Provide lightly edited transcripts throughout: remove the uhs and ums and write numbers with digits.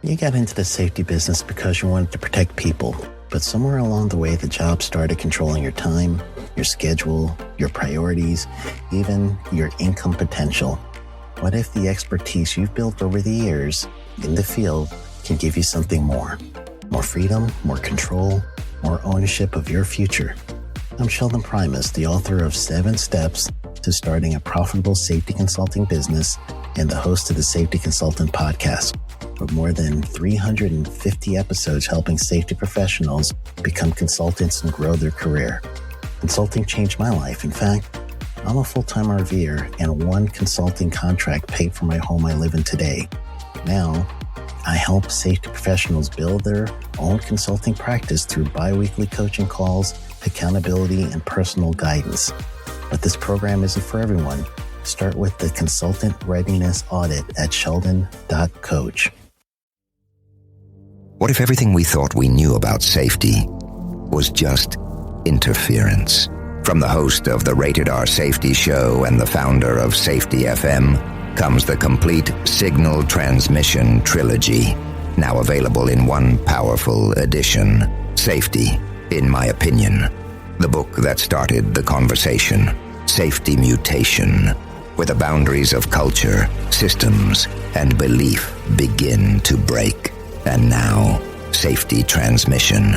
You got into the safety business because you wanted to protect people, but somewhere along the way, the job started controlling your time, your schedule, your priorities, even your income potential. What if the expertise you've built over the years in the field can give you something more? More freedom, more control, more ownership of your future. I'm Sheldon Primus, the author of 7 Steps to Starting a Profitable Safety Consulting Business and the host of the Safety Consultant Podcast, with more than 350 episodes helping safety professionals become consultants and grow their career. Consulting changed my life. In fact, I'm a full-time RVer, and one consulting contract paid for my home I live in today. Now, I help safety professionals build their own consulting practice through bi-weekly coaching calls, accountability, and personal guidance. But this program isn't for everyone. Start with the Consultant Readiness Audit at sheldon.coach. What if everything we thought we knew about safety was just interference? From the host of the Rated R Safety Show and the founder of Safety FM comes the complete Signal Transmission Trilogy, now available in one powerful edition. Safety, in my opinion, the book that started the conversation. Safety Mutation, where the boundaries of culture, systems, and belief begin to break. And now, Safety Transmission,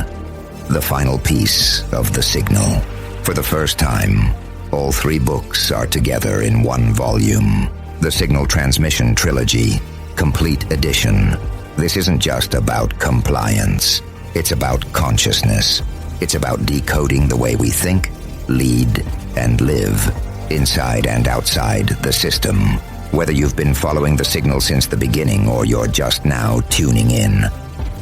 the final piece of the signal. For the first time, all 3 books are together in one volume. The Signal Transmission Trilogy, Complete Edition. This isn't just about compliance. It's about consciousness. It's about decoding the way we think, lead, and live, inside and outside the system. Whether you've been following the signal since the beginning or you're just now tuning in,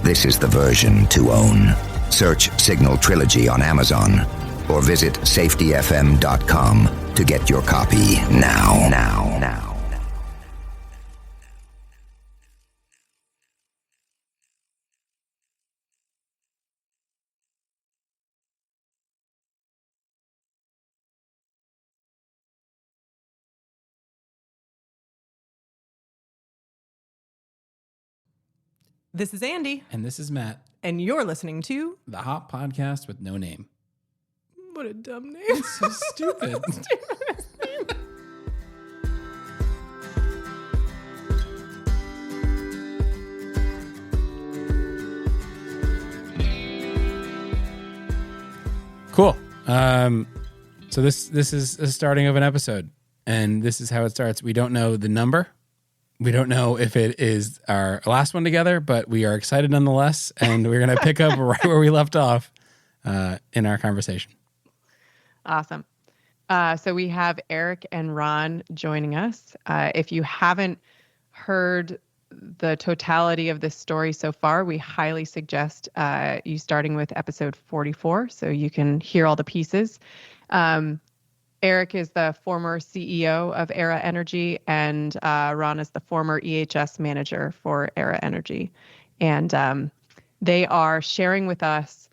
this is the version to own. Search Signal Trilogy on Amazon or visit safetyfm.com to get your copy now. This is Andy. And this is Matt. And you're listening to The Hot Podcast with no name. What a dumb name. It's so stupid. Cool. So this is a starting of an episode, and this is how it starts. We don't know the number. We don't know if it is our last one together, but we are excited nonetheless, and we're going to pick up right where we left off in our conversation. Awesome. So we have Erik and Ron joining us. If you haven't heard the totality of this story so far, we highly suggest you starting with episode 44 so you can hear all the pieces. Erik is the former CEO of Era Energy, and Ron is the former EHS manager for Era Energy. And they are sharing with us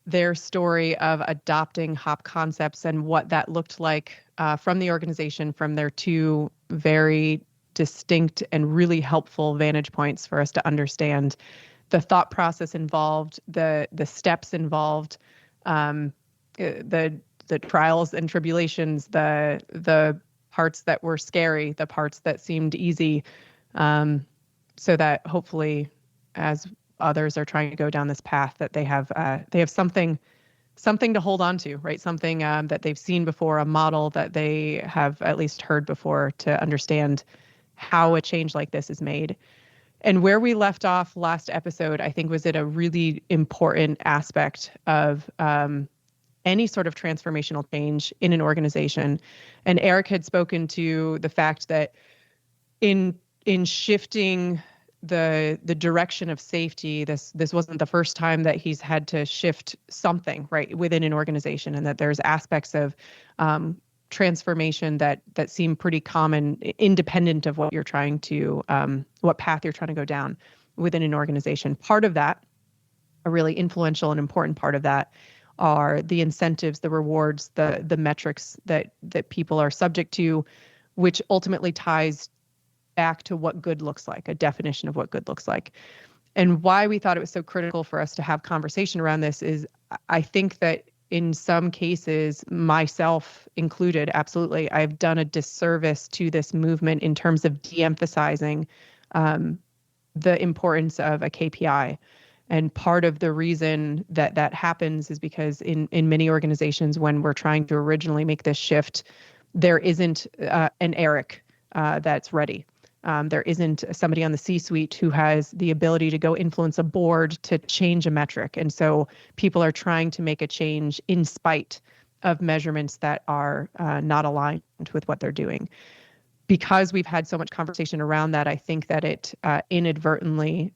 their story of adopting HOP concepts and what that looked like from the organization, from their 2 very distinct and really helpful vantage points for us to understand the thought process involved, the steps involved, the trials and tribulations, the parts that were scary, the parts that seemed easy, so that hopefully, as others are trying to go down this path, that they have something to hold on to, right? Something that they've seen before, a model that they have at least heard before to understand how a change like this is made. And where we left off last episode, I think, was at a really important aspect of any sort of transformational change in an organization. And Erik had spoken to the fact that in shifting the direction of safety, this wasn't the first time that he's had to shift something right within an organization, and that there's aspects of transformation that seem pretty common, independent of what you're trying to, what path you're trying to go down within an organization. Part of that, a really influential and important part of that, are the incentives, the rewards, the metrics that people are subject to, which ultimately ties back to what good looks like, a definition of what good looks like. And why we thought it was so critical for us to have conversation around this is I think that in some cases, myself included, absolutely, I've done a disservice to this movement in terms of de-emphasizing the importance of a KPI. And part of the reason that that happens is because in many organizations, when we're trying to originally make this shift, there isn't an Erik that's ready. There isn't somebody on the C-suite who has the ability to go influence a board to change a metric. And so people are trying to make a change in spite of measurements that are not aligned with what they're doing. Because we've had so much conversation around that, I think that it inadvertently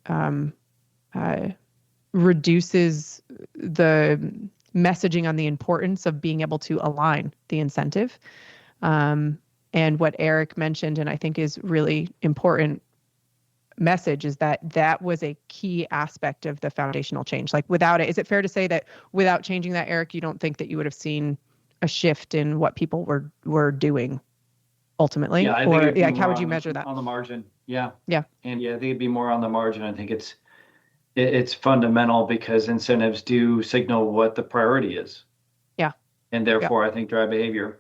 reduces the messaging on the importance of being able to align the incentive. And what Erik mentioned, and I think is really important message, is that that was a key aspect of the foundational change. Like without it, is it fair to say that without changing that, Erik, you don't think that you would have seen a shift in what people were doing ultimately? Yeah, I think it'd be like how more would you measure that? on the margin? Yeah. Yeah. And yeah, I think it'd be more on the margin. I think it's fundamental because incentives do signal what the priority is. Yeah. And therefore, I think drive behavior.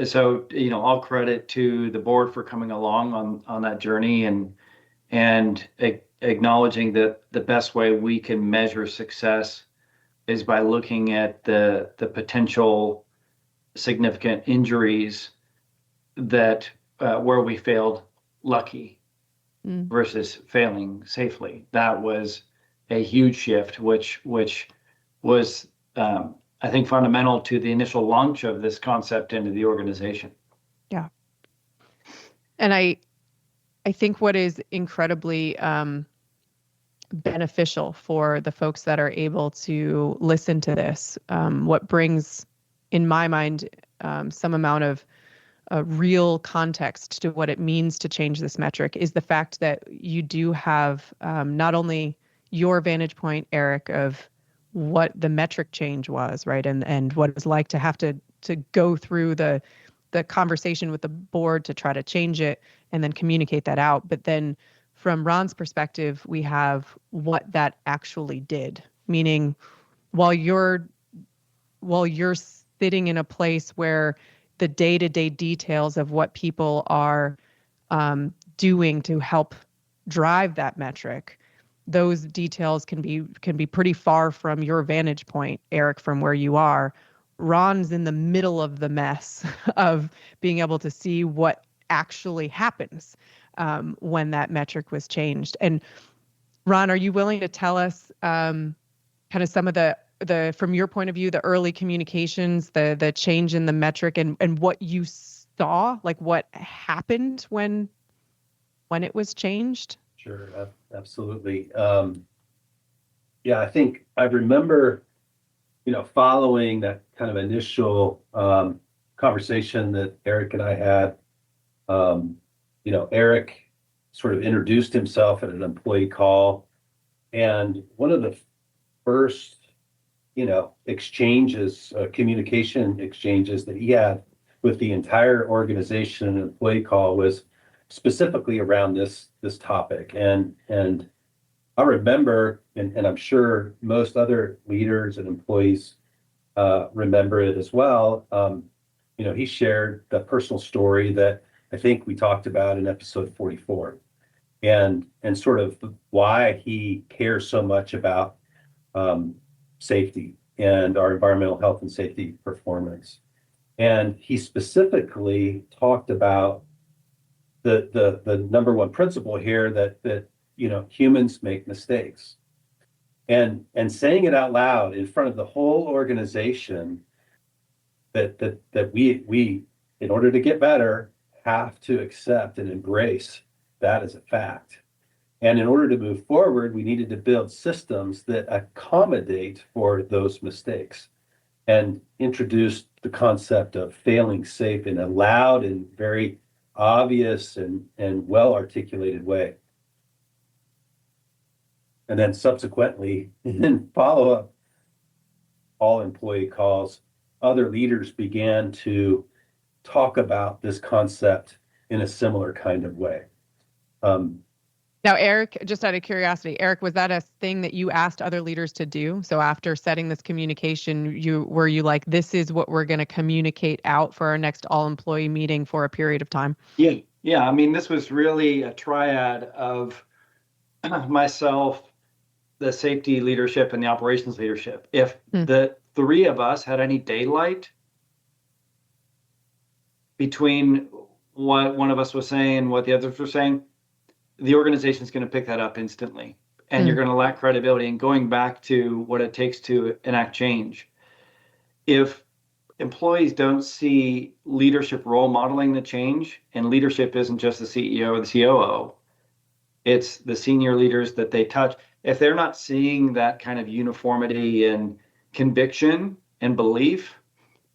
So, all credit to the board for coming along on that journey and acknowledging that the best way we can measure success is by looking at the potential significant injuries that where we failed lucky versus failing safely. That was a huge shift, which was I think fundamental to the initial launch of this concept into the organization. Yeah. And I think what is incredibly beneficial for the folks that are able to listen to this, what brings, in my mind, some amount of real context to what it means to change this metric is the fact that you do have not only your vantage point, Erik, of what the metric change was, right? And what it was like to have to go through the conversation with the board to try to change it and then communicate that out. But then from Ron's perspective, we have what that actually did, meaning while you're sitting in a place where the day-to-day details of what people are doing to help drive that metric, those details can be pretty far from your vantage point, Erik, from where you are. Ron's in the middle of the mess of being able to see what actually happens when that metric was changed. And Ron, are you willing to tell us kind of some of the from your point of view, the early communications, the change in the metric and what you saw, like what happened when it was changed? Sure, absolutely. Yeah, I think I remember, following that kind of initial conversation that Erik and I had. Erik sort of introduced himself at an employee call, and one of the first, communication exchanges that he had with the entire organization and employee call was specifically around this topic. And I remember, and I'm sure most other leaders and employees remember it as well. He shared the personal story that I think we talked about in episode 44, and sort of why he cares so much about safety and our environmental health and safety performance. And he specifically talked about the number one principle here that humans make mistakes, and saying it out loud in front of the whole organization that we in order to get better have to accept and embrace that as a fact. And in order to move forward, we needed to build systems that accommodate for those mistakes and introduce the concept of failing safe in a loud and very obvious and well-articulated way. And then subsequently, in follow-up all employee calls, other leaders began to talk about this concept in a similar kind of way. Now, Eric, just out of curiosity, Eric, was that a thing that you asked other leaders to do? So after setting this communication, were you like, this is what we're going to communicate out for our next all-employee meeting for a period of time? Yeah. Yeah. I mean, this was really a triad of myself, the safety leadership, and the operations leadership. If the three of us had any daylight between what one of us was saying, what the others were saying, the organization's going to pick that up instantly, and you're going to lack credibility. And going back to what it takes to enact change, if employees don't see leadership role modeling the change, and leadership isn't just the CEO or the COO, it's the senior leaders that they touch. If they're not seeing that kind of uniformity and conviction and belief,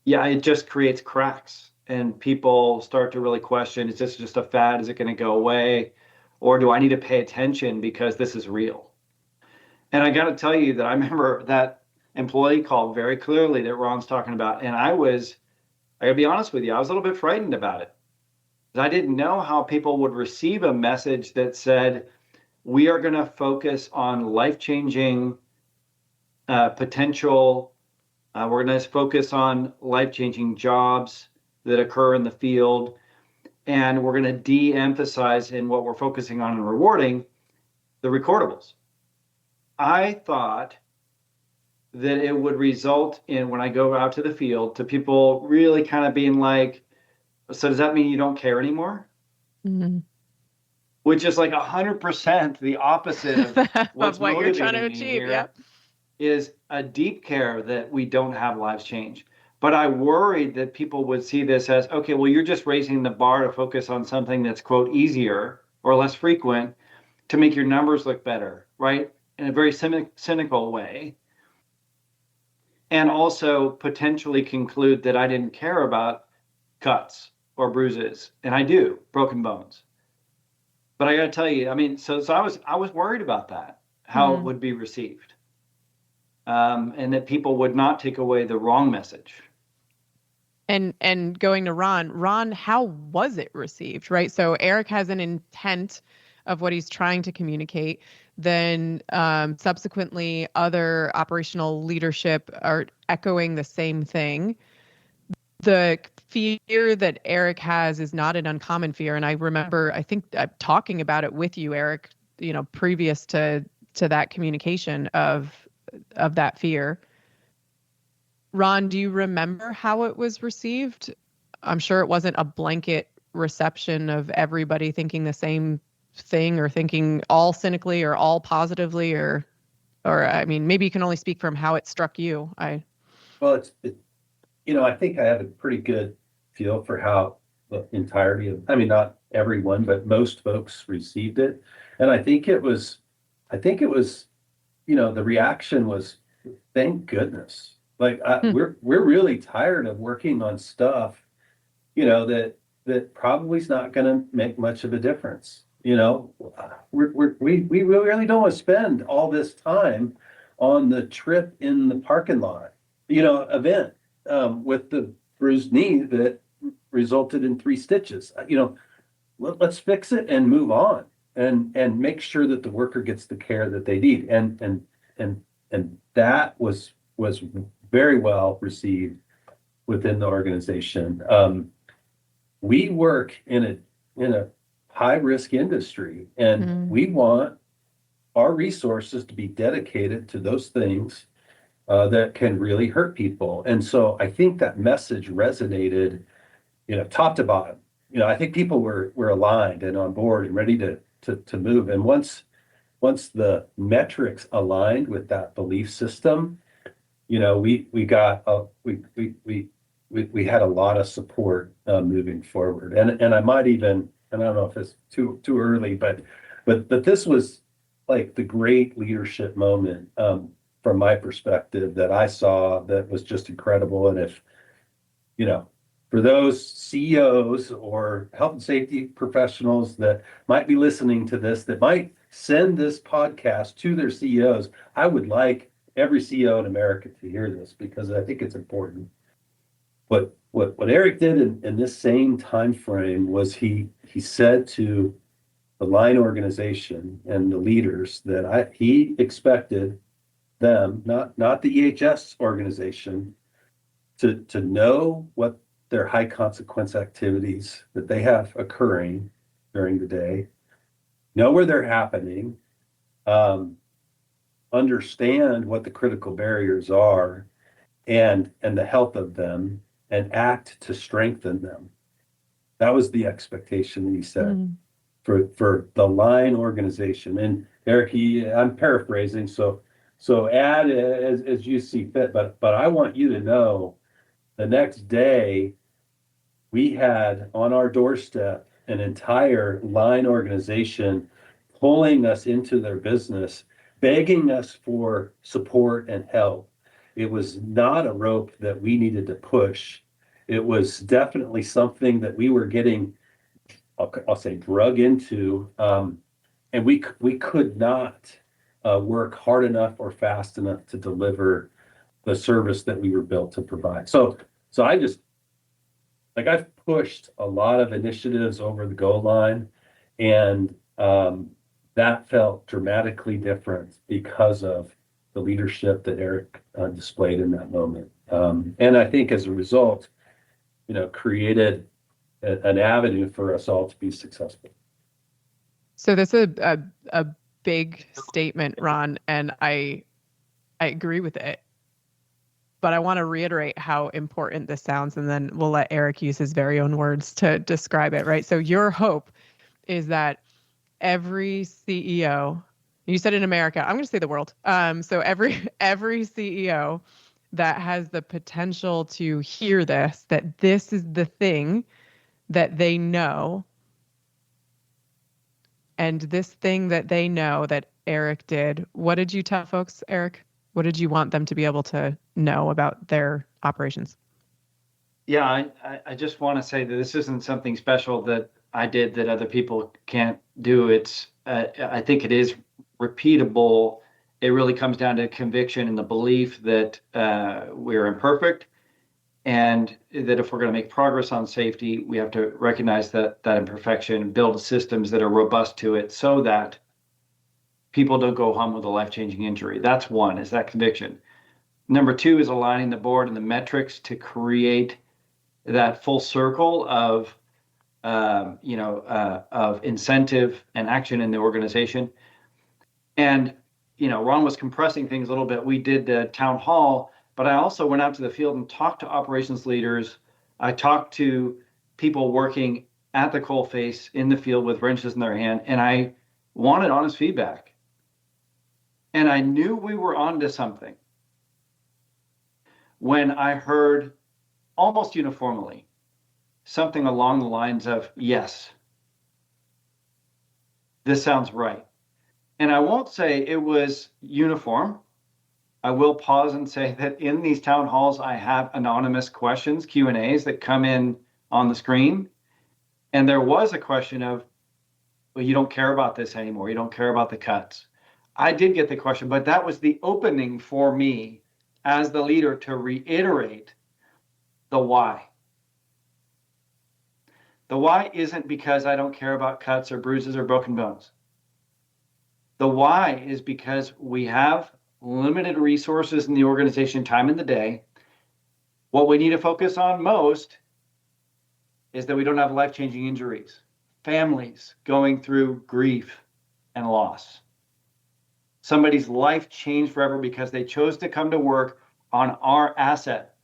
yeah, it just creates cracks, and people start to really question, is this just a fad? Is it going to go away? Or do I need to pay attention because this is real? And I got to tell you that I remember that employee call very clearly that Ron's talking about. And I got to be honest with you, I was a little bit frightened about it. I didn't know how people would receive a message that said, we are going to focus on life-changing potential. We're going to focus on life-changing jobs that occur in the field. And we're going to de-emphasize in what we're focusing on and rewarding the recordables. I thought that it would result in, when I go out to the field, to people really kind of being like, so does that mean you don't care anymore? Mm-hmm. Which is like 100% the opposite of what's what you're trying to achieve. Yeah, is a deep care that we don't have lives change. But I worried that people would see this as, okay, well, you're just raising the bar to focus on something that's, quote, easier or less frequent to make your numbers look better, right? In a very cynical way. And also potentially conclude that I didn't care about cuts or bruises. And I do, broken bones. But I got to tell you, I mean, so I was worried about that, how it would be received. And that people would not take away the wrong message. And going to Ron, how was it received, right? So Eric has an intent of what he's trying to communicate. Then subsequently, other operational leadership are echoing the same thing. The fear that Eric has is not an uncommon fear. And I remember, I think talking about it with you, Eric, previous to that communication of that fear. Ron, do you remember how it was received? I'm sure it wasn't a blanket reception of everybody thinking the same thing or thinking all cynically or all positively, or I mean, maybe you can only speak from how it struck you. I think I have a pretty good feel for how the entirety of, I mean, not everyone, but most folks received it. And I think it was, the reaction was, thank goodness. Like we're really tired of working on stuff, that probably is not going to make much of a difference. We really don't want to spend all this time on the trip in the parking lot, event with the bruised knee that resulted in 3 stitches. Let's fix it and move on, and make sure that the worker gets the care that they need. And that was very well received within the organization. We work in a high risk industry, and we want our resources to be dedicated to those things that can really hurt people. And so I think that message resonated, top to bottom. I think people were aligned and on board and ready to move. And once the metrics aligned with that belief system, we had a lot of support moving forward. And I might even, and I don't know if it's too early, but this was like the great leadership moment from my perspective that I saw that was just incredible. And if, for those CEOs or health and safety professionals that might be listening to this, that might send this podcast to their CEOs, I would like every CEO in America to hear this, because I think it's important. What Eric did in this same time frame was he said to the line organization and the leaders that he expected them, not the EHS organization, to know what their high consequence activities that they have occurring during the day, know where they're happening, understand what the critical barriers are and the health of them, and act to strengthen them. That was the expectation that he said for the line organization. And Eric, I'm paraphrasing, so add as you see fit. But I want you to know, the next day we had on our doorstep an entire line organization pulling us into their business, begging us for support and help. It was not a rope that we needed to push. It was definitely something that we were getting, I'll say, drug into, and we could not work hard enough or fast enough to deliver the service that we were built to provide. So I just, like, I've pushed a lot of initiatives over the goal line, and that felt dramatically different because of the leadership that Eric displayed in that moment. And I think as a result, created an avenue for us all to be successful. So this is a big statement, Ron, and I agree with it. But I want to reiterate how important this sounds, and then we'll let Eric use his very own words to describe it, right? So your hope is that every CEO, you said in America, I'm going to say the world. So every CEO that has the potential to hear this, that this is the thing that they know, and this thing that they know that Eric did. What did you tell folks, Eric? What did you want them to be able to know about their operations? Yeah, I just want to say that this isn't something special that I did that other people can't do. It's I think it is repeatable. It really comes down to conviction and the belief that we're imperfect, and that if we're going to make progress on safety, we have to recognize that imperfection, build systems that are robust to it, so that people don't go home with a life-changing injury. That's one, is that conviction. Number two is aligning the board and the metrics to create that full circle of incentive and action in the organization. And Ron was compressing things a little bit. We did the town hall, but I also went out to the field and talked to operations leaders. I talked to people working at the coalface in the field with wrenches in their hand, and I wanted honest feedback. And I knew we were onto something when I heard almost uniformly something along the lines of, yes, this sounds right. And I won't say it was uniform. I will pause and say that in these town halls, I have anonymous questions, Q&As that come in on the screen. And there was a question of, well, you don't care about this anymore. You don't care about the cuts. I did get the question, but that was the opening for me as the leader to reiterate the why. The why isn't because I don't care about cuts or bruises or broken bones. The why is because we have limited resources in the organization, time in the day. What we need to focus on most is that we don't have life-changing injuries, families going through grief and loss. Somebody's life changed forever because they chose to come to work on our asset.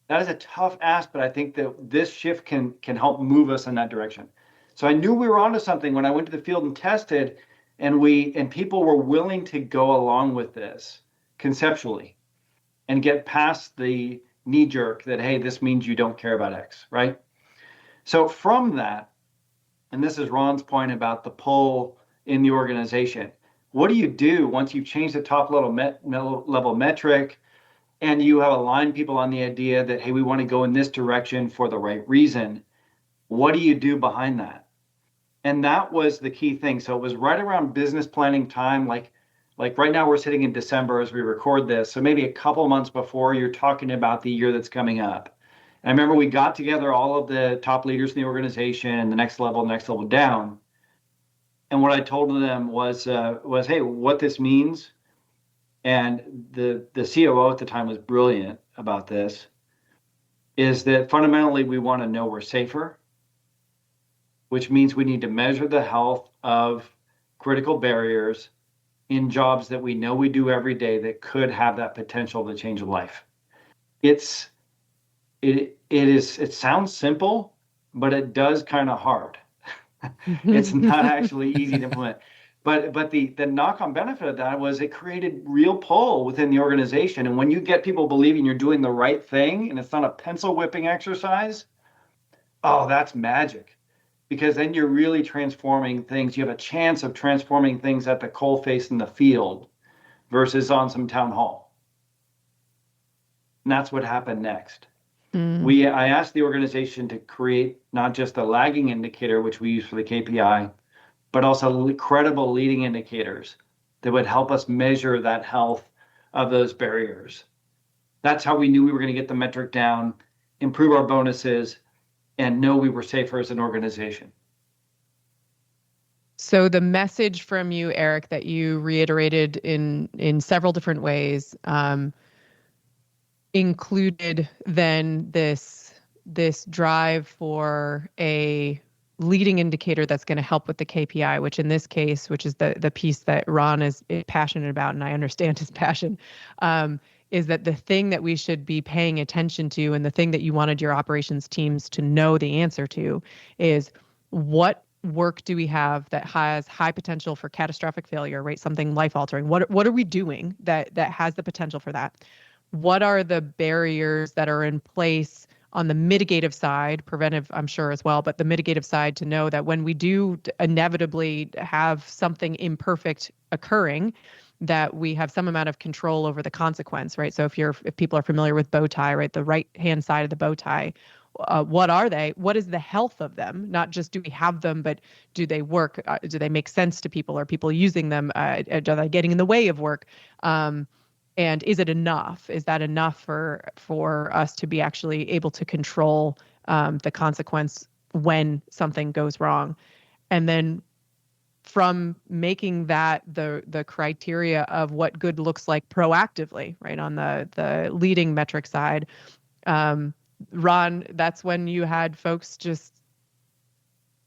That is a tough ask, but I think that this shift can help move us in that direction. So I knew we were onto something when I went to the field and tested, and people were willing to go along with this conceptually and get past the knee jerk that, hey, this means you don't care about X, right? So from that, and this is Ron's point about the pull in the organization, what do you do once you've changed the top level metric and you have aligned people on the idea that, hey, we want to go in this direction for the right reason? What do you do behind that? And that was the key thing. So it was right around business planning time, like right now we're sitting in December as we record this. So maybe a couple months before, you're talking about the year that's coming up. I remember we got together all of the top leaders in the organization, the next level down. And what I told them was, hey, what this means, and the COO at the time was brilliant about this, is that fundamentally we want to know we're safer, which means we need to measure the health of critical barriers in jobs that we know we do every day that could have that potential to change a life. It sounds simple, but it does kind of hard. It's not actually easy to implement. But the knock-on benefit of that was it created real pull within the organization. And when you get people believing you're doing the right thing and it's not a pencil whipping exercise, oh, that's magic. Because then you're really transforming things. You have a chance of transforming things at the coalface in the field versus on some town hall. And that's what happened next. I asked the organization to create not just a lagging indicator, which we use for the KPI, but also credible leading indicators that would help us measure that health of those barriers. That's how we knew we were going to get the metric down, improve our bonuses, and know we were safer as an organization. So the message from you, Erik, that you reiterated in several different ways, included then this drive for a leading indicator that's going to help with the KPI, which in this case, which is the piece that Ron is passionate about, and I understand his passion, is that the thing that we should be paying attention to, and the thing that you wanted your operations teams to know the answer to, is what work do we have that has high potential for catastrophic failure, right? Something life altering. What are we doing that has the potential for that? What are the barriers that are in place on the mitigative side, preventive, I'm sure as well, but the mitigative side, to know that when we do inevitably have something imperfect occurring, that we have some amount of control over the consequence, right? So if people are familiar with bow tie, right, the right-hand side of the bow tie, what are they? What is the health of them? Not just do we have them, but do they work? Do they make sense to people? Are people using them? Are they getting in the way of work? And is it enough? Is that enough for us to be actually able to control the consequence when something goes wrong? And then from making that the criteria of what good looks like proactively, right, on the leading metric side, Ron, that's when you had folks just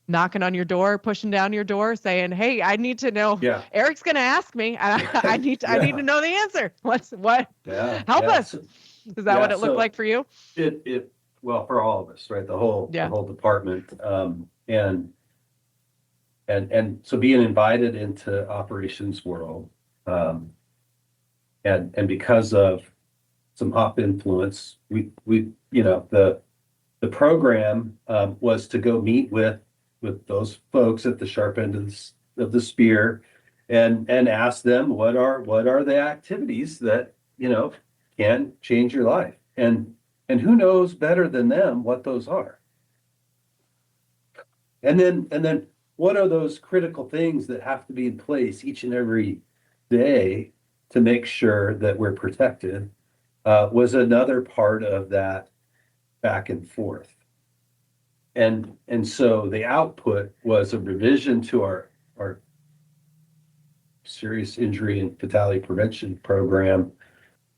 knocking on your door, pushing down your door, saying, "Hey, I need to know. Yeah. Erik's going to ask me. I need to know the answer. What? Yeah. Help yeah. us." So, Is that what it looked like for you? Well, for all of us, right? The whole department, and so being invited into operations world, and because of some hop influence, we the program was to go meet with those folks at the sharp end of the spear, and ask them what are the activities that can change your life, and who knows better than them what those are, and then what are those critical things that have to be in place each and every day to make sure that we're protected, was another part of that back and forth. And so the output was a revision to our serious injury and fatality prevention program,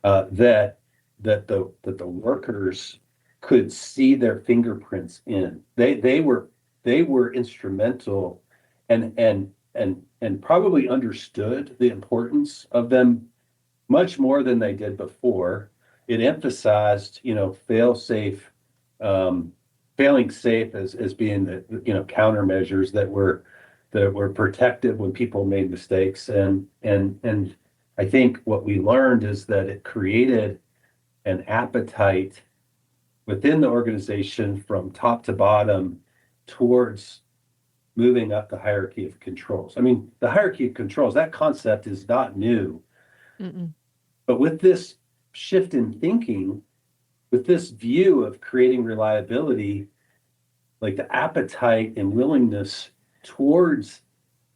that the workers could see their fingerprints in. They were instrumental, and probably understood the importance of them much more than they did before. It emphasized, failing safe as being the countermeasures that were protective when people made mistakes, and I think what we learned is that it created an appetite within the organization from top to bottom towards moving up the hierarchy of controls. I mean, the hierarchy of controls, that concept is not new. Mm-mm. But with this shift in thinking, with this view of creating reliability, like the appetite and willingness towards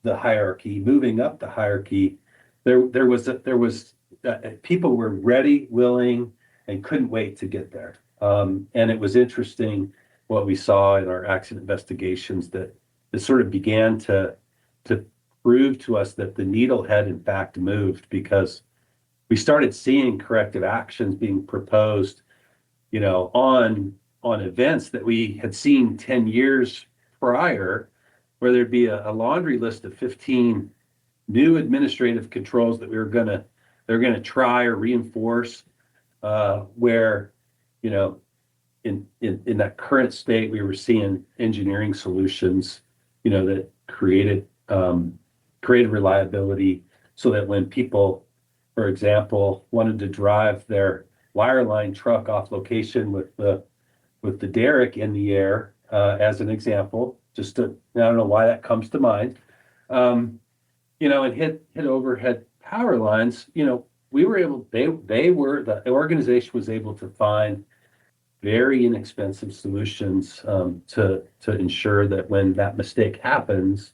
the hierarchy, moving up the hierarchy, there was people were ready, willing, and couldn't wait to get there. And it was interesting what we saw in our accident investigations that it sort of began to prove to us that the needle had in fact moved, because we started seeing corrective actions being proposed, on events that we had seen 10 years prior, where there'd be a laundry list of 15 new administrative controls that they're going to try or reinforce, where, in that current state, we were seeing engineering solutions, that created reliability, so that when people, for example, wanted to drive their wireline truck off location with the derrick in the air, as an example, I don't know why that comes to mind, and hit overhead power lines, the organization was able to find very inexpensive solutions, to ensure that when that mistake happens,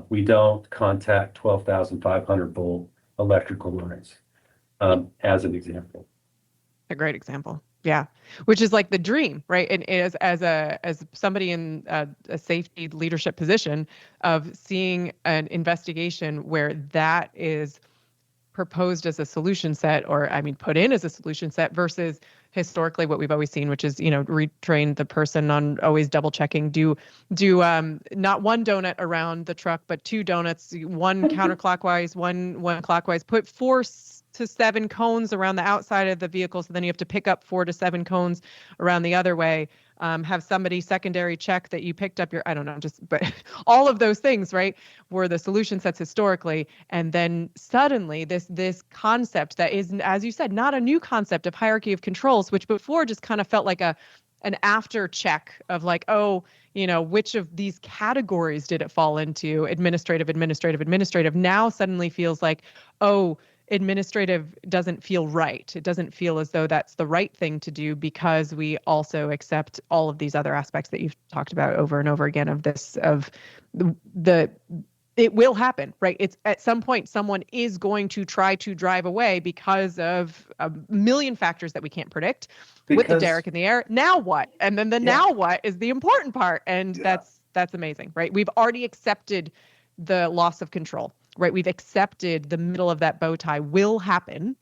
we don't contact 12,500 volt electrical lines, as an example. A great example. Yeah. Which is like the dream, right? And as somebody in a safety leadership position, of seeing an investigation where that is proposed as a solution set, or put in as a solution set, versus historically what we've always seen, which is, retrain the person on always double checking, do not one donut around the truck, but 2 donuts, one counterclockwise, one clockwise, put 4 to 7 cones around the outside of the vehicle. So then you have to pick up 4 to 7 cones around the other way. Have somebody secondary check that you picked up but all of those things, right, were the solution sets historically. And then suddenly this concept that is, as you said, not a new concept of hierarchy of controls, which before just kind of felt like an after check of like, which of these categories did it fall into? Administrative. Now suddenly feels like, administrative doesn't feel right. It doesn't feel as though that's the right thing to do, because we also accept all of these other aspects that you've talked about over and over again it will happen, right? It's at some point someone is going to try to drive away because of a million factors that we can't predict, with the derrick in the air. Now what? And then now what is the important part. And that's amazing, right? We've already accepted the loss of control. Right, we've accepted the middle of that bow tie will happen,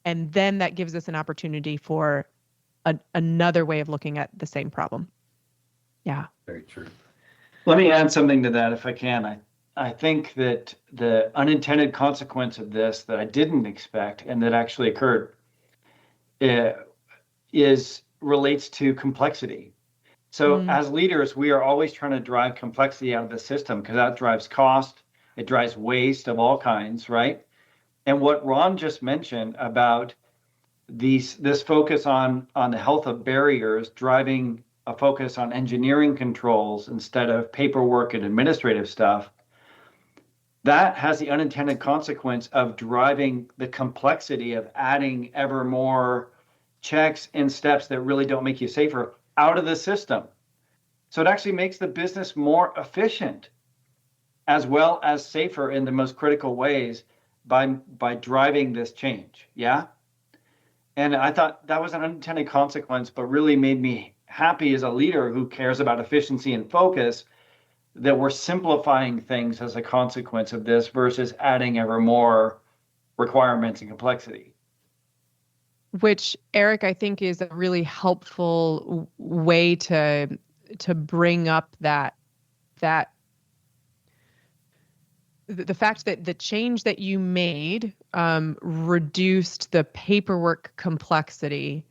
and then that gives us an opportunity for another way of looking at the same problem. Yeah, very true. Let me add something to that, if I can. I think that the unintended consequence of this that I didn't expect and that actually occurred relates to complexity. So as leaders, we are always trying to drive complexity out of the system, because that drives cost. It drives waste of all kinds, right? And what Ron just mentioned about this focus on the health of barriers, driving a focus on engineering controls instead of paperwork and administrative stuff, that has the unintended consequence of driving the complexity of adding ever more checks and steps that really don't make you safer out of the system. So it actually makes the business more efficient, as well as safer in the most critical ways, by driving this change. Yeah. And I thought that was an unintended consequence, but really made me happy as a leader who cares about efficiency and focus, that we're simplifying things as a consequence of this versus adding ever more requirements and complexity. Which, Eric, I think is a really helpful way to bring up that the fact that the change that you made reduced the paperwork complexity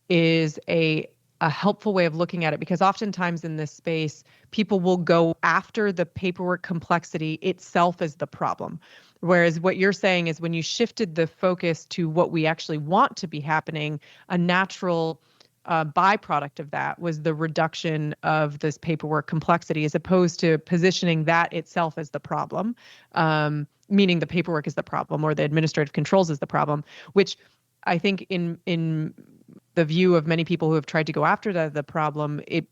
is a helpful way of looking at it, because oftentimes in this space, people will go after the paperwork complexity itself as the problem. Whereas what you're saying is, when you shifted the focus to what we actually want to be happening, a natural byproduct of that was the reduction of this paperwork complexity, as opposed to positioning that itself as the problem, meaning the paperwork is the problem or the administrative controls is the problem, which I think in the view of many people who have tried to go after the problem, it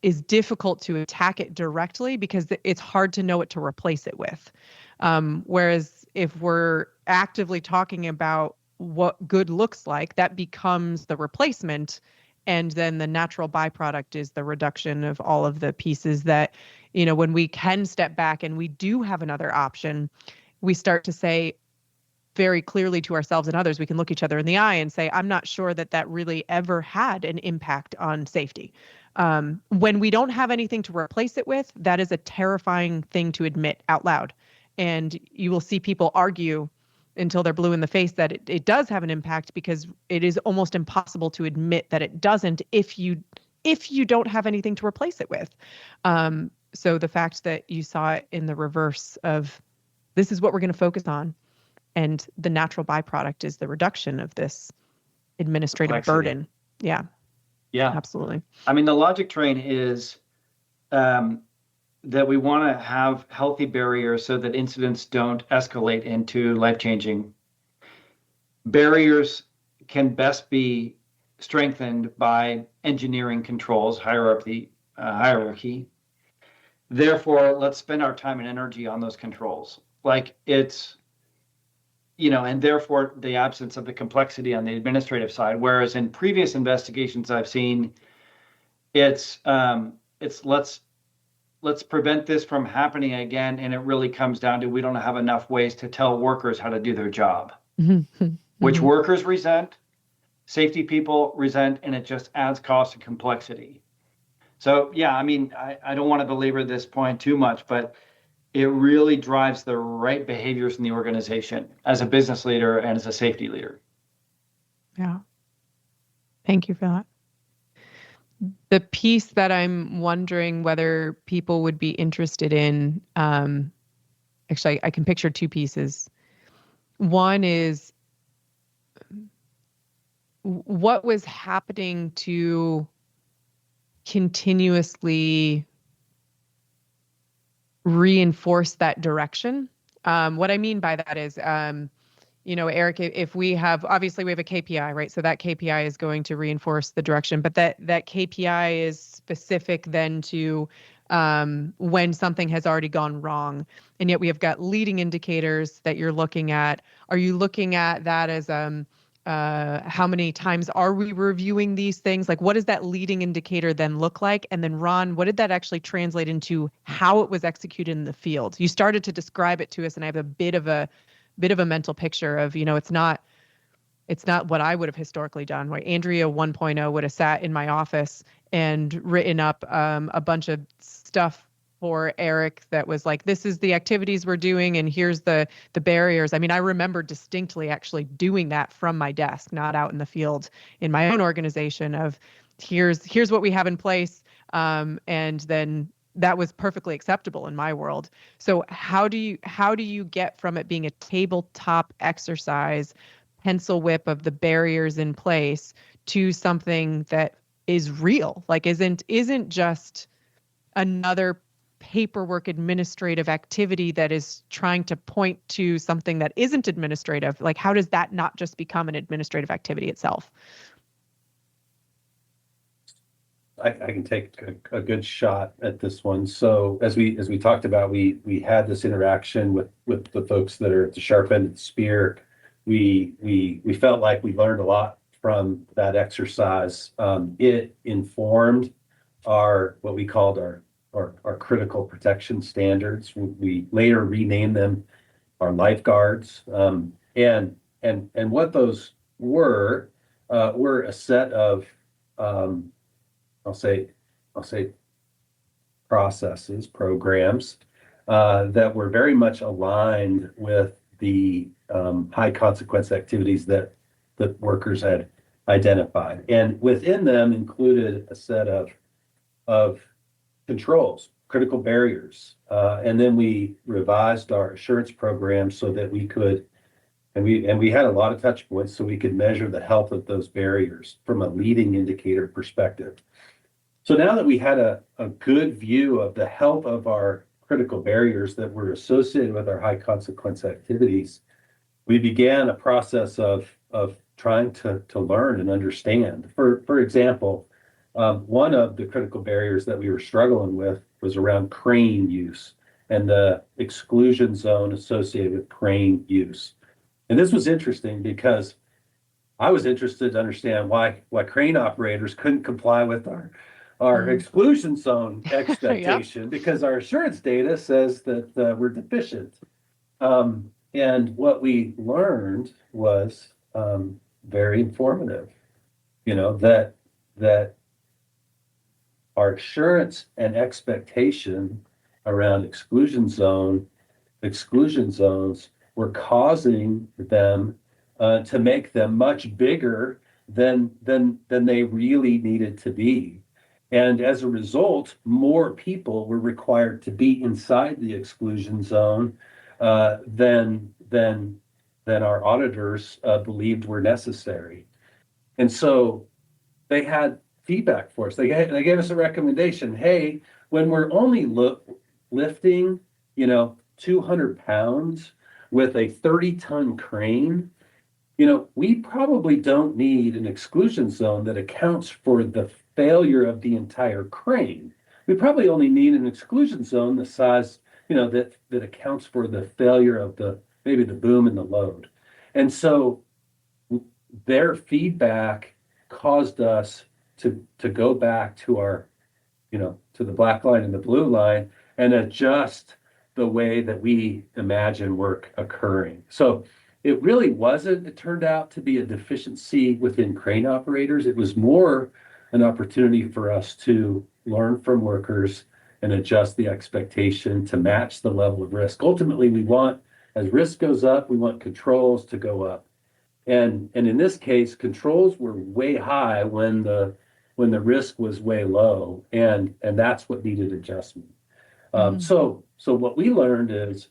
is difficult to attack it directly, because it's hard to know what to replace it with. Whereas if we're actively talking about what good looks like, that becomes the replacement. And then the natural byproduct is the reduction of all of the pieces that, when we can step back and we do have another option, we start to say very clearly to ourselves and others, we can look each other in the eye and say, I'm not sure that really ever had an impact on safety. When we don't have anything to replace it with, that is a terrifying thing to admit out loud. And you will see people argue until they're blue in the face that it does have an impact, because it is almost impossible to admit that it doesn't if you don't have anything to replace it with. So the fact that you saw it in the reverse of, this is what we're going to focus on, and the natural byproduct is the reduction of this administrative Complexity. burden. Yeah, absolutely. I mean, the logic train is that we want to have healthy barriers so that incidents don't escalate into life-changing. Barriers can best be strengthened by engineering controls, hierarchy. Therefore, let's spend our time and energy on those controls. Like it's, and therefore the absence of the complexity on the administrative side. Whereas in previous investigations I've seen, it's let's prevent this from happening again. And it really comes down to, we don't have enough ways to tell workers how to do their job, which workers resent, safety people resent, and it just adds cost and complexity. So yeah, I mean, I don't want to belabor this point too much, but it really drives the right behaviors in the organization as a business leader and as a safety leader. Yeah. Thank you for that. The piece that I'm wondering whether people would be interested in, actually, I can picture two pieces. One is, what was happening to continuously reinforce that direction? What I mean by that is, Eric, if we have a KPI, right? So that KPI is going to reinforce the direction, but that KPI is specific then to when something has already gone wrong. And yet we have got leading indicators that you're looking at. Are you looking at that as how many times are we reviewing these things? Like, what does that leading indicator then look like? And then Ron, what did that actually translate into how it was executed in the field? You started to describe it to us, and I have a bit of a mental picture of, it's not what I would have historically done, right? Andrea 1.0 would have sat in my office and written up a bunch of stuff for Eric that was like, this is the activities we're doing, and here's the barriers. I mean, I remember distinctly actually doing that from my desk, not out in the field in my own organization, of here's what we have in place. And then that was perfectly acceptable in my world. So how do you get from it being a tabletop exercise, pencil whip of the barriers in place, to something that is real? Like isn't just another paperwork administrative activity that is trying to point to something that isn't administrative? Like, how does that not just become an administrative activity itself? I can take a good shot at this one. So as we talked about, we had this interaction with the folks that are at the sharp end of the spear. We felt like we learned a lot from that exercise. It informed what we called our critical protection standards. We later renamed them our lifeguards. And what those were a set of I'll say processes, programs that were very much aligned with the high consequence activities that workers had identified. And within them included a set of controls, critical barriers. And then we revised our assurance program so that we could, and we had a lot of touch points so we could measure the health of those barriers from a leading indicator perspective. So now that we had a good view of the health of our critical barriers that were associated with our high consequence activities, we began a process of trying to learn and understand. For example, one of the critical barriers that we were struggling with was around crane use and the exclusion zone associated with crane use. And this was interesting because I was interested to understand why crane operators couldn't comply with our exclusion zone expectation because our assurance data says that we're deficient. And what we learned was very informative. That our assurance and expectation around exclusion zones were causing them to make them much bigger than they really needed to be. And as a result, more people were required to be inside the exclusion zone than our auditors believed were necessary. And so they had feedback for us. They gave us a recommendation. Hey, when we're only lifting, 200 pounds with a 30-ton crane, we probably don't need an exclusion zone that accounts for the failure of the entire crane. We probably only need an exclusion zone the size, that accounts for the failure of maybe the boom and the load. And so their feedback caused us to go back to our, to the black line and the blue line and adjust the way that we imagine work occurring. So it really wasn't, it turned out to be a deficiency within crane operators. It was more an opportunity for us to learn from workers and adjust the expectation to match the level of risk. Ultimately, as risk goes up, we want controls to go up. And in this case, controls were way high when the risk was way low, and that's what needed adjustment. So what we learned is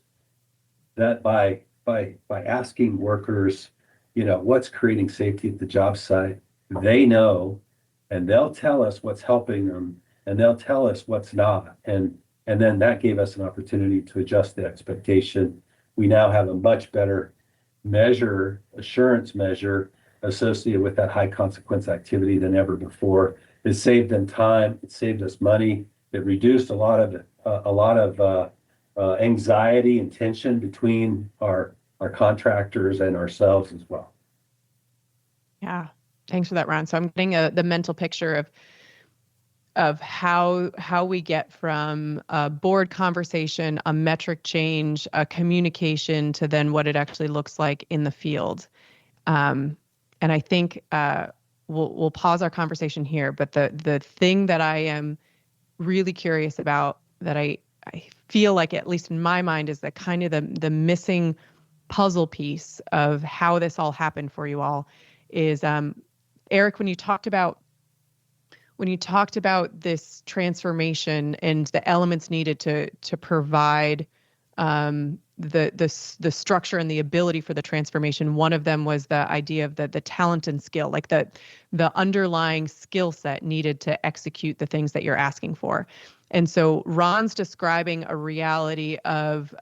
that by asking workers, what's creating safety at the job site, they know, and they'll tell us what's helping them, and they'll tell us what's not, and then that gave us an opportunity to adjust the expectation. We now have a much better assurance measure associated with that high consequence activity than ever before. It saved them time. It saved us money. It reduced a lot of anxiety and tension between our contractors and ourselves as well. Yeah, thanks for that, Ron. So I'm getting the mental picture of how we get from a board conversation, a metric change, a communication to then what it actually looks like in the field. And I think we'll pause our conversation here. But the thing that I am really curious about, that I feel like, at least in my mind, is that kind of the missing puzzle piece of how this all happened for you all is, Erik, when you talked about this transformation and the elements needed to provide the structure and the ability for the transformation, one of them was the idea of the talent and skill, like the underlying skill set needed to execute the things that you're asking for. And so Ron's describing a reality of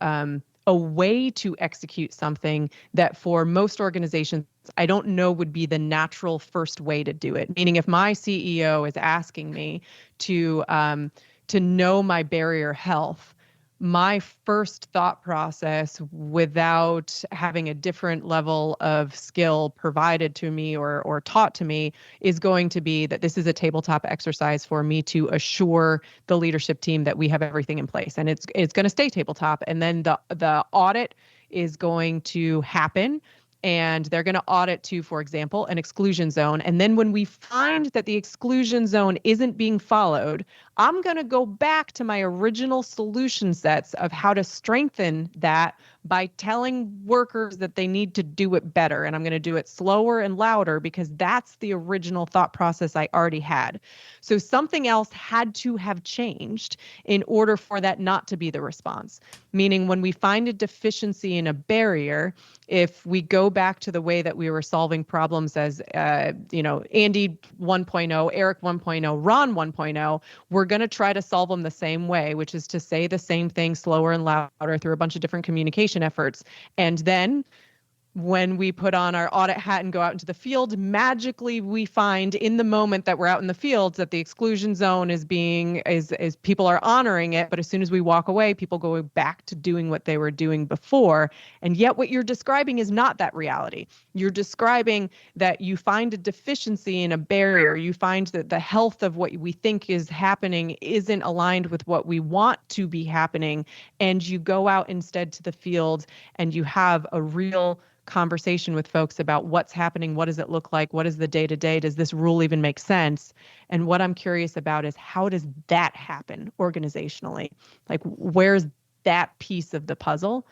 a way to execute something that for most organizations, I don't know would be the natural first way to do it. Meaning, if my CEO is asking me to know my barrier health, my first thought process, without having a different level of skill provided to me or taught to me, is going to be that this is a tabletop exercise for me to assure the leadership team that we have everything in place, and it's going to stay tabletop. And then the audit is going to happen, and they're going to audit to, for example, an exclusion zone. And then when we find that the exclusion zone isn't being followed, I'm going to go back to my original solution sets of how to strengthen that by telling workers that they need to do it better. And I'm going to do it slower and louder because that's the original thought process I already had. So something else had to have changed in order for that not to be the response. Meaning, when we find a deficiency in a barrier, if we go back to the way that we were solving problems as, Andy 1.0, Erik 1.0, Ron 1.0, we're going to try to solve them the same way, which is to say the same thing slower and louder through a bunch of different communication efforts. And then when we put on our audit hat and go out into the field, magically we find in the moment that we're out in the fields that the exclusion zone is people are honoring it. But as soon as we walk away, people go back to doing what they were doing before. And yet what you're describing is not that reality. You're describing that you find a deficiency in a barrier. You find that the health of what we think is happening isn't aligned with what we want to be happening. And you go out instead to the field and you have a real conversation with folks about what's happening, what does it look like, what is the day-to-day, does this rule even make sense? And what I'm curious about is how does that happen organizationally? Like, where's that piece of the puzzle?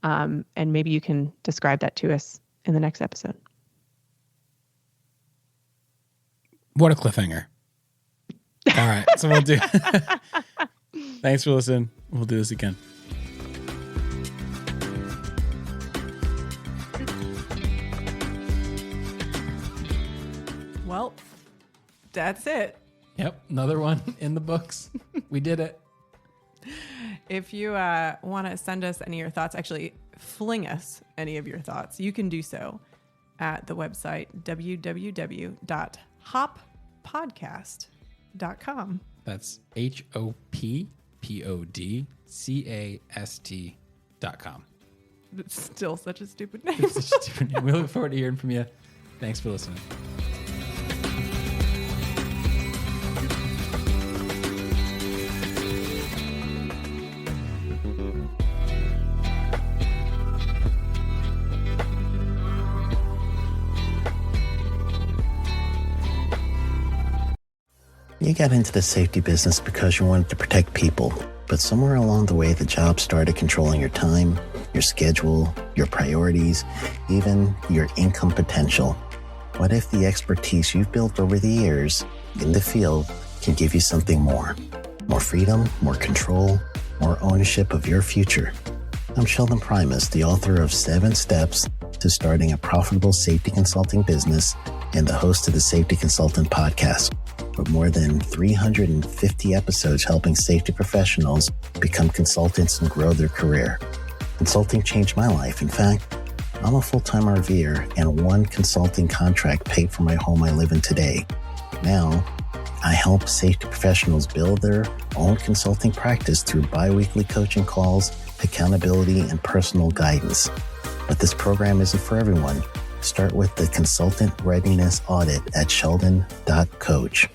And maybe you can describe that to us in the next episode. What a cliffhanger. All right, so we'll do. Thanks for listening. We'll do this again. Well, that's it. Yep, another one in the books. We did it. If you want to send us any of your thoughts, actually fling us any of your thoughts, you can do so at the website www.hoppodcast.com. That's HOPPODCAST.com. It's still such a stupid name. It's such a stupid name. We look forward to hearing from you. Thanks for listening. You got into the safety business because you wanted to protect people, but somewhere along the way, the job started controlling your time, your schedule, your priorities, even your income potential. What if the expertise you've built over the years in the field can give you something more? More freedom, more control, more ownership of your future. I'm Sheldon Primus, the author of 7 Steps to Starting a Profitable Safety Consulting Business and the host of the Safety Consultant Podcast, with more than 350 episodes helping safety professionals become consultants and grow their career. Consulting changed my life. In fact, I'm a full-time RVer, and one consulting contract paid for my home I live in today. Now, I help safety professionals build their own consulting practice through bi-weekly coaching calls, accountability, and personal guidance. But this program isn't for everyone. Start with the Consultant Readiness Audit at sheldon.coach.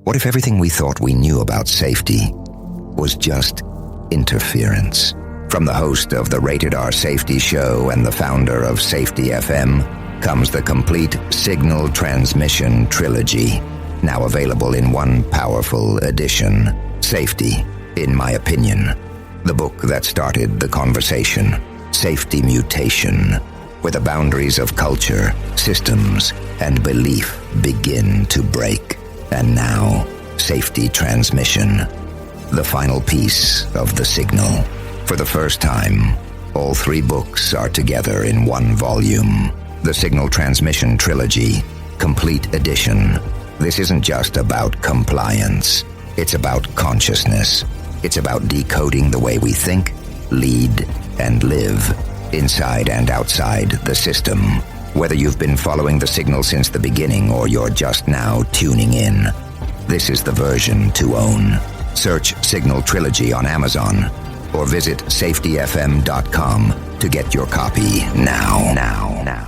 What if everything we thought we knew about safety was just interference? From the host of the Rated R Safety Show and the founder of Safety FM comes the complete Signal Transmission Trilogy, now available in one powerful edition. Safety, in my opinion, the book that started the conversation. Safety Mutation, where the boundaries of culture, systems, and belief begin to break. And now, Safety Transmission, the final piece of the signal. For the first time, all 3 books are together in one volume. The Signal Transmission Trilogy, Complete Edition. This isn't just about compliance. It's about consciousness. It's about decoding the way we think, lead, and live, inside and outside the system. Whether you've been following the signal since the beginning or you're just now tuning in, this is the version to own. Search Signal Trilogy on Amazon or visit safetyfm.com to get your copy now.